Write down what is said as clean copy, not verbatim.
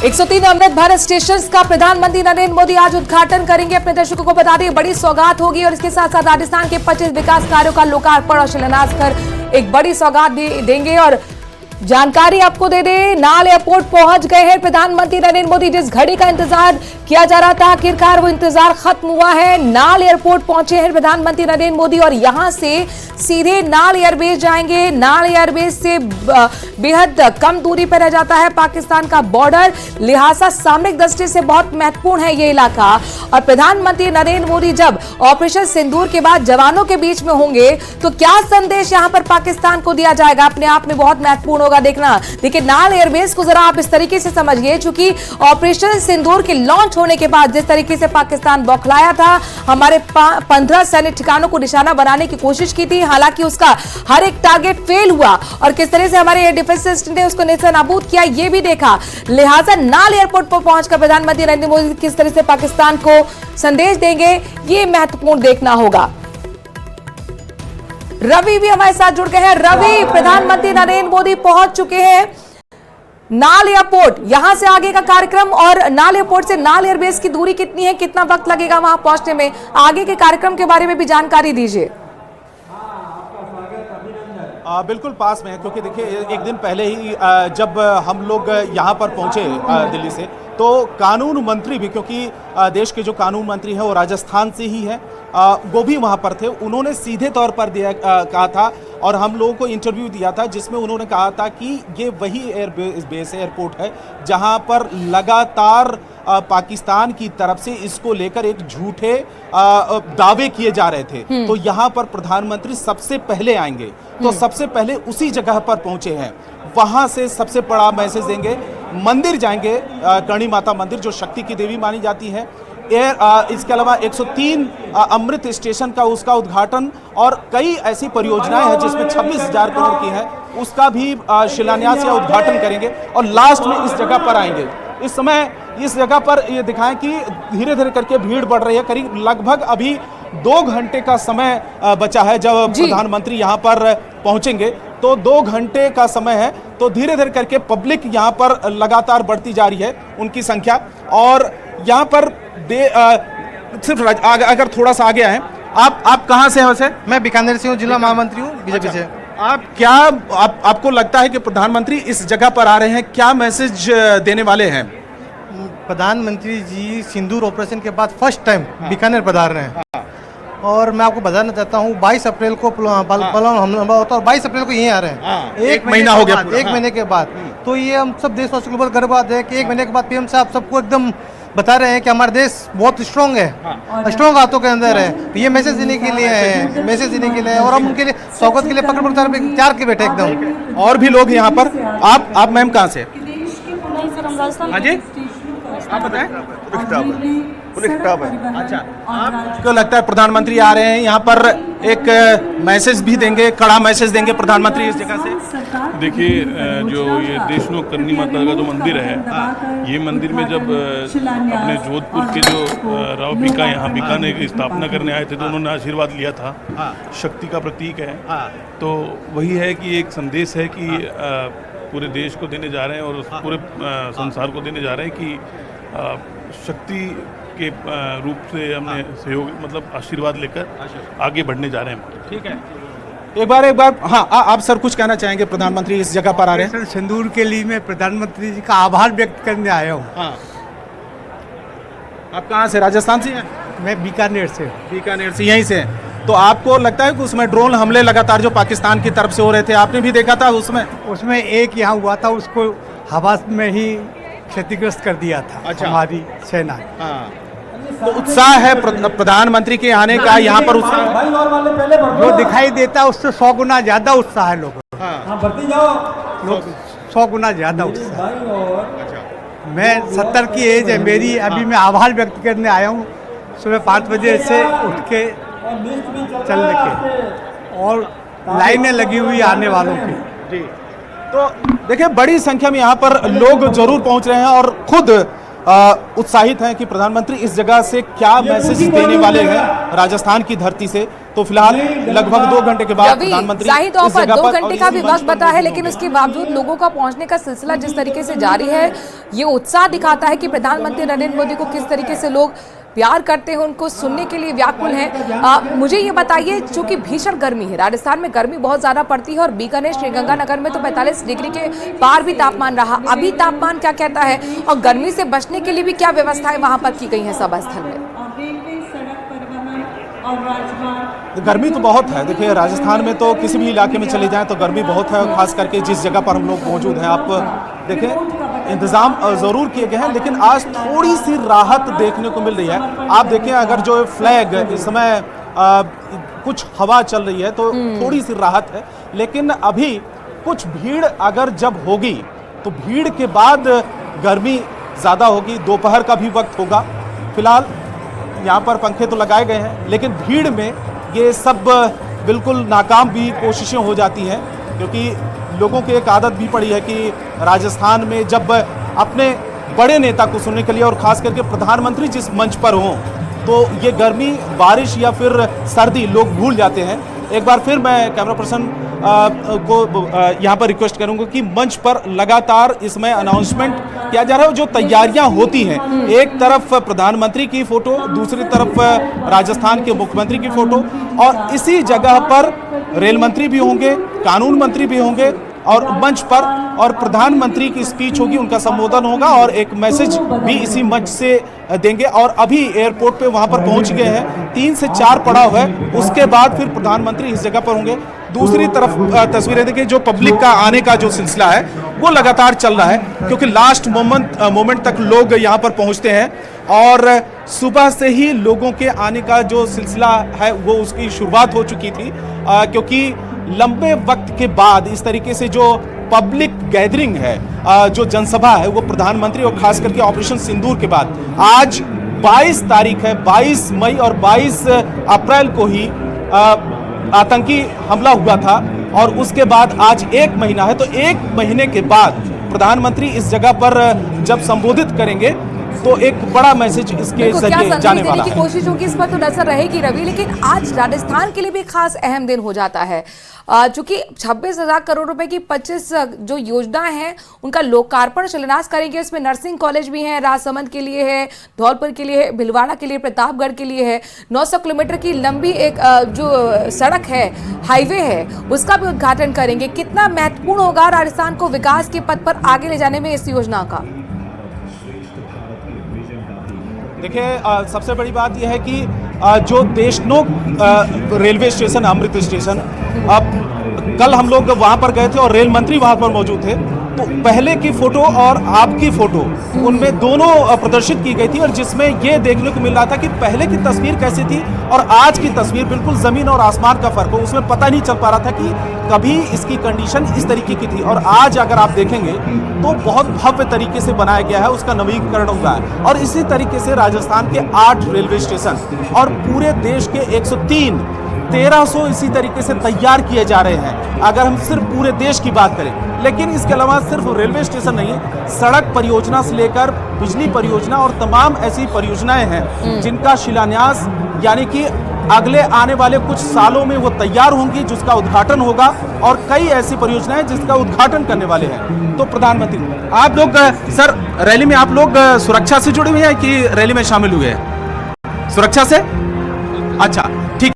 103 Amrit Bharat station का प्रधानमंत्री नरेंद्र मोदी आज उद्घाटन करेंगे। अपने दर्शकों को बता दें, बड़ी सौगात होगी और इसके साथ साथ राजस्थान के 25 विकास कार्यों का लोकार्पण और शिलान्यास कर एक बड़ी सौगात देंगे। और जानकारी आपको दे दें, नाल एयरपोर्ट पहुंच गए हैं प्रधानमंत्री नरेंद्र मोदी। जिस घड़ी का इंतजार किया जा रहा था, आखिरकार वो इंतजार खत्म हुआ है। नाल एयरपोर्ट पहुंचे हैं प्रधानमंत्री नरेंद्र मोदी और यहां से सीधे नाल एयरबेस जाएंगे। नाल एयरबेस से बेहद कम दूरी पर रह जाता है पाकिस्तान का बॉर्डर, लिहाजा सामरिक दृष्टि से बहुत महत्वपूर्ण है ये इलाका। और प्रधानमंत्री नरेंद्र मोदी जब ऑपरेशन सिंदूर के बाद जवानों के बीच में होंगे तो क्या संदेश यहां पर पाकिस्तान को दिया जाएगा, अपने आप में बहुत महत्वपूर्ण होगा देखना। देखिए, नाल एयरबेस को जरा आप इस तरीके से समझिए, चूंकि ऑपरेशन सिंदूर के लॉन्च होने के बाद जिस तरीके से पाकिस्तान बौखलाया था, हमारे 15 सैन्य ठिकानों को निशाना बनाने की कोशिश की थी, हालांकि उसका हर एक टारगेट फेल हुआ और किस तरह से हमारे एयर डिफेंस सिस्टम ने उसको नेस्तनाबूद किया ये भी देखा। लिहाजा नाल एयरपोर्ट पर पहुंचकर प्रधानमंत्री नरेंद्र मोदी किस तरह से पाकिस्तान को संदेश देंगे ये महत्वपूर्ण देखना होगा। रवि भी हमारे साथ जुड़ गए हैं। रवि, प्रधानमंत्री नरेंद्र मोदी पहुंच चुके हैं नाल एयरपोर्ट, यहां से आगे का कार्यक्रम और नाल एयरपोर्ट से नाल एयरबेस की दूरी कितनी है, कितना वक्त लगेगा वहां पहुंचने में, आगे के कार्यक्रम के बारे में भी जानकारी दीजिए। बिल्कुल पास में है, क्योंकि देखिए एक दिन पहले ही जब हम लोग यहाँ पर पहुँचे दिल्ली से, तो कानून मंत्री भी, क्योंकि देश के जो कानून मंत्री हैं वो राजस्थान से ही हैं, वो भी वहाँ पर थे। उन्होंने सीधे तौर पर कहा था और हम लोगों को इंटरव्यू दिया था जिसमें उन्होंने कहा था कि ये वही एयरपोर्ट है जहाँ पर लगातार पाकिस्तान की तरफ से इसको लेकर एक झूठे दावे किए जा रहे थे। तो यहाँ पर प्रधानमंत्री सबसे पहले आएंगे, तो सबसे पहले उसी जगह पर पहुंचे हैं, वहां से सबसे बड़ा मैसेज देंगे। मंदिर जाएंगे, करणी माता मंदिर जो शक्ति की देवी मानी जाती है। इसके अलावा 103 अमृत स्टेशन का उसका उद्घाटन और कई ऐसी परियोजनाएं हैं जिसमें 26,000 करोड़ की है, उसका भी शिलान्यास या उद्घाटन करेंगे और लास्ट में इस जगह पर आएंगे। इस समय इस जगह पर ये दिखाएं कि धीरे धीरे करके भीड़ बढ़ रही है। करीब लगभग अभी 2 घंटे का समय बचा है जब प्रधानमंत्री यहाँ पर पहुंचेंगे, तो 2 घंटे का समय है। तो धीरे धीरे करके पब्लिक यहाँ पर लगातार बढ़ती जा रही है, उनकी संख्या। और यहाँ पर सिर्फ अगर थोड़ा सा आगे आए, आप कहाँ से हैं वैसे? मैं बीकानेर से हूँ, जिला महामंत्री हूँ बीजेपी से। आपको लगता है कि प्रधानमंत्री इस जगह पर आ रहे हैं, क्या मैसेज देने वाले हैं? प्रधानमंत्री जी सिंदूर ऑपरेशन के बाद फर्स्ट टाइम बीकानेर पधार रहे हैं। और मैं आपको बताना चाहता हूँ 22 अप्रैल को हमला होता और 22 अप्रैल को यहीं आ रहे हैं। एक महीना हो गया, एक महीने के बाद। तो ये हम सब देशवासियों को बहुत गर्व बात है कि एक महीने के बाद पीएम साहब सबको एकदम बता रहे हैं कि हमारा देश बहुत स्ट्रॉन्ग है, स्ट्रॉन्ग हाथों के अंदर है। तो ये मैसेज देने के लिए है, मैसेज देने के लिए। और हम उनके लिए स्वागत के लिए पकड़ चार के बैठे एकदम। और भी लोग यहाँ पर। आप मैम कहाँ से? हाँ जी, आप बताएं। अच्छा, आपको लगता है प्रधानमंत्री आ रहे हैं यहाँ पर एक मैसेज भी देंगे, कड़ा मैसेज देंगे प्रधानमंत्री इस जगह से? देखिए, जो ये देशनोक करणी माता का जो मंदिर है, ये मंदिर में जब अपने जोधपुर के जो राव भीका यहाँ बीकानेर की स्थापना करने आए थे तो उन्होंने आशीर्वाद लिया था, शक्ति का प्रतीक है। तो वही है कि एक संदेश है कि पूरे देश को देने जा रहे हैं और पूरे संसार को देने जा रहे हैं कि शक्ति के रूप से हमने सहयोग, मतलब आशीर्वाद लेकर आगे बढ़ने जा रहे हैं। ठीक है, एक बार हाँ, आप सर कुछ कहना चाहेंगे? प्रधानमंत्री इस जगह पर आ रहे हैं। सिंदूर के लिए मैं प्रधानमंत्री जी का आभार व्यक्त करने आया हूँ। हाँ। आप कहाँ से? राजस्थान से हैं? मैं बीकानेर से। बीकानेर से, यहीं से। तो आपको लगता है कि उसमें ड्रोन हमले लगातार जो पाकिस्तान की तरफ से हो रहे थे, आपने भी देखा था उसमें एक यहाँ हुआ था, उसको हवा में ही क्षतिग्रस्त कर दिया था। अच्छा। हमारी सेना। हाँ। तो उत्साह है प्रधानमंत्री के आने का यहाँ पर, उत्साह जो दिखाई देता है उससे 100 गुना ज्यादा उत्साह है लोगों का। लोग 100 गुना ज्यादा उत्साह। मैं 70 की एज है मेरी, अभी मैं आभार व्यक्त करने आया हूँ सुबह 5 बजे से उठ के चलने के, और लाइनें लगी हुई आने वालों की। तो देखिए, बड़ी संख्या में यहाँ पर लोग जरूर पहुँच रहे हैं और खुद उत्साहित हैं कि प्रधानमंत्री इस जगह से क्या मैसेज देने वाले हैं राजस्थान की धरती से। तो फिलहाल लगभग 2 घंटे के बाद प्रधानमंत्री जाहिद इस जगह 2 पर घंटे का भी वक्त बता है, लेकिन उसके बावजूद लोगों का पहुंचने का सिलसिला जिस तरीके से जारी है, ये उत्साह दिखाता है कि प्रधानमंत्री नरेंद्र मोदी को किस तरीके से लोग प्यार करते हैं, उनको सुनने के लिए व्याकुल हैं। मुझे ये बताइए, चूंकि भीषण गर्मी है, राजस्थान में गर्मी बहुत ज्यादा पड़ती है और बीकानेर श्रीगंगानगर में तो 45 डिग्री के पार भी तापमान रहा। अभी तापमान क्या कहता है और गर्मी से बचने के लिए भी क्या व्यवस्थाएं वहां पर की गई हैं सभा स्थल में? गर्मी तो बहुत है। देखिए राजस्थान में तो किसी भी इलाके में चले जाएं तो गर्मी बहुत है, खास करके जिस जगह पर हम लोग मौजूद हैं। आप देखें इंतजाम जरूर किए गए हैं, लेकिन आज थोड़ी सी राहत देखने को मिल रही है। आप देखें अगर जो फ्लैग इस समय कुछ हवा चल रही है तो थोड़ी सी राहत है, लेकिन अभी कुछ भीड़ अगर जब होगी तो भीड़ के बाद गर्मी ज़्यादा होगी। दोपहर का भी वक्त होगा। फिलहाल यहाँ पर पंखे तो लगाए गए हैं, लेकिन भीड़ में ये सब बिल्कुल नाकाम भी कोशिशें हो जाती हैं, क्योंकि लोगों की एक आदत भी पड़ी है कि राजस्थान में जब अपने बड़े नेता को सुनने के लिए और ख़ास करके प्रधानमंत्री जिस मंच पर हों तो ये गर्मी, बारिश या फिर सर्दी लोग भूल जाते हैं। एक बार फिर मैं कैमरा पर्सन को यहाँ पर रिक्वेस्ट करूंगा कि मंच पर लगातार इसमें अनाउंसमेंट किया जा रहा है। जो तैयारियां होती हैं, एक तरफ प्रधानमंत्री की फोटो, दूसरी तरफ राजस्थान के मुख्यमंत्री की फोटो, और इसी जगह पर रेल मंत्री भी होंगे, कानून मंत्री भी होंगे और मंच पर, और प्रधानमंत्री की स्पीच होगी, उनका संबोधन होगा और एक मैसेज भी इसी मंच से देंगे। और अभी एयरपोर्ट पे वहां पर पहुंच गए हैं, 3 से 4 पड़ाव है, उसके बाद फिर प्रधानमंत्री इस जगह पर होंगे। दूसरी तरफ तस्वीरें देखिए, जो पब्लिक का आने का जो सिलसिला है वो लगातार चल रहा है, क्योंकि लास्ट मोमेंट तक लोग यहाँ पर पहुँचते हैं और सुबह से ही लोगों के आने का जो सिलसिला है वो उसकी शुरुआत हो चुकी थी, क्योंकि लंबे वक्त के बाद इस तरीके से जो पब्लिक गैदरिंग है, जो जनसभा है, वो प्रधानमंत्री और खास करके ऑपरेशन सिंदूर के बाद आज 22 तारीख है, 22 मई और 22 अप्रैल को ही आतंकी हमला हुआ था और उसके बाद आज 1 महीना है। तो 1 महीने के बाद प्रधानमंत्री इस जगह पर जब संबोधित करेंगे तो एक बड़ा मैसेज इसके जरिए जाने वाला है। कोशिश होगी, इस पर तो नजर रहेगी रवि, लेकिन आज राजस्थान के लिए भी खास अहम दिन हो जाता है, चूंकि 26,000 करोड़ रुपए की 25 जो योजनाएं हैं उनका लोकार्पण शिलान्यास करेंगे। इसमें नर्सिंग कॉलेज भी है, राजसमंद के लिए है, धौलपुर के लिए है, भिलवाड़ा के लिए, प्रतापगढ़ के लिए है। 900 किलोमीटर की लंबी एक जो सड़क है, हाईवे है, उसका भी उद्घाटन करेंगे। कितना महत्वपूर्ण होगा राजस्थान को विकास के पथ पर आगे ले जाने में इस योजना का? देखिए सबसे बड़ी बात यह है कि जो देशनोक रेलवे स्टेशन, अमृत स्टेशन, अब कल हम लोग वहां पर गए थे और रेल मंत्री वहां पर मौजूद थे, तो पहले की फोटो और आपकी फोटो उनमें दोनों प्रदर्शित की गई थी, और जिसमें ये देखने को मिल रहा था कि पहले की तस्वीर कैसी थी और आज की तस्वीर, बिल्कुल जमीन और आसमान का फर्क हो। उसमें पता नहीं चल पा रहा था कि कभी इसकी कंडीशन इस तरीके की थी, और आज अगर आप देखेंगे तो बहुत भव्य तरीके से बनाया गया है, उसका नवीनीकरण हुआ है। और इसी तरीके से राजस्थान के 8 रेलवे स्टेशन और पूरे देश के 1300 इसी तरीके से तैयार किए जा रहे हैं, अगर हम सिर्फ पूरे देश की बात करें। लेकिन इसके अलावा सिर्फ रेलवे स्टेशन नहीं, सड़क परियोजना से लेकर बिजली परियोजना और तमाम ऐसी परियोजनाएं हैं जिनका शिलान्यास यानी कि अगले आने वाले कुछ सालों में वो तैयार होंगी, जिसका उद्घाटन होगा, और कई ऐसी परियोजनाएं जिसका उद्घाटन करने वाले हैं। तो प्रधानमंत्री, आप लोग सर रैली में आप लोग सुरक्षा से जुड़े हुए हैं कि रैली में शामिल हुए हैं? सुरक्षा से, अच्छा।